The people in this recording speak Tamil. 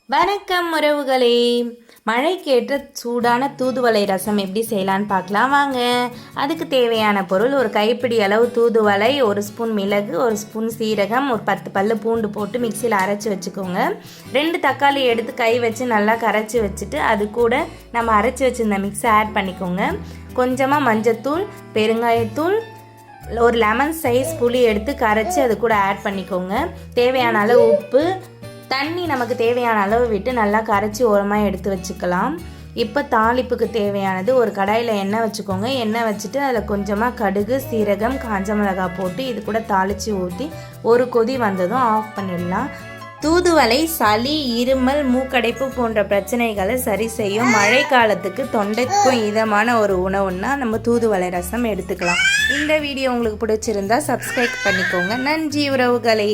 வணக்கம் உறவுகளே. மழைக்கேற்ற சூடான தூதுவளை ரசம் எப்படி செய்யலான்னு பார்க்கலாம் வாங்க. அதுக்கு தேவையான பொருள்: ஒரு கைப்பிடி அளவு தூதுவளை, ஒரு ஸ்பூன் மிளகு, ஒரு ஸ்பூன் சீரகம், ஒரு 10 பல்லு பூண்டு போட்டு மிக்சியில் அரைச்சி வச்சுக்கோங்க. 2 தக்காளி எடுத்து கை வச்சு நல்லா கரைச்சி வச்சுட்டு அது கூட நம்ம அரைச்சி வச்சுருந்த மிக்ஸை ஆட் பண்ணிக்கோங்க. கொஞ்சமாக மஞ்சத்தூள், பெருங்காயத்தூள், ஒரு லெமன் சைஸ் புளி எடுத்து கரைச்சி அது கூட ஆட் பண்ணிக்கோங்க. தேவையான அளவு உப்பு, தண்ணி நமக்கு தேவையான அளவு விட்டு நல்லா கரைச்சி ஓரமாக எடுத்து வச்சுக்கலாம். இப்போ தாளிப்புக்கு தேவையானது: ஒரு கடாயில் எண்ணெய் வச்சுக்கோங்க. எண்ணெய் வச்சுட்டு அதில் கொஞ்சமாக கடுகு, சீரகம், காஞ்ச மிளகாய் போட்டு இது கூட தாளித்து ஊற்றி ஒரு கொதி வந்ததும் ஆஃப் பண்ணிடலாம். தூதுவளை சளி, இருமல், மூக்கடைப்பு போன்ற பிரச்சனைகளை சரி செய்யும். மழை காலத்துக்கு தொண்டைக்கும் இதமான ஒரு உணவுன்னா நம்ம தூதுவளை ரசம் எடுத்துக்கலாம். இந்த வீடியோ உங்களுக்கு பிடிச்சிருந்தா சப்ஸ்கிரைப் பண்ணிக்கோங்க. நன்றி உறவுகளே.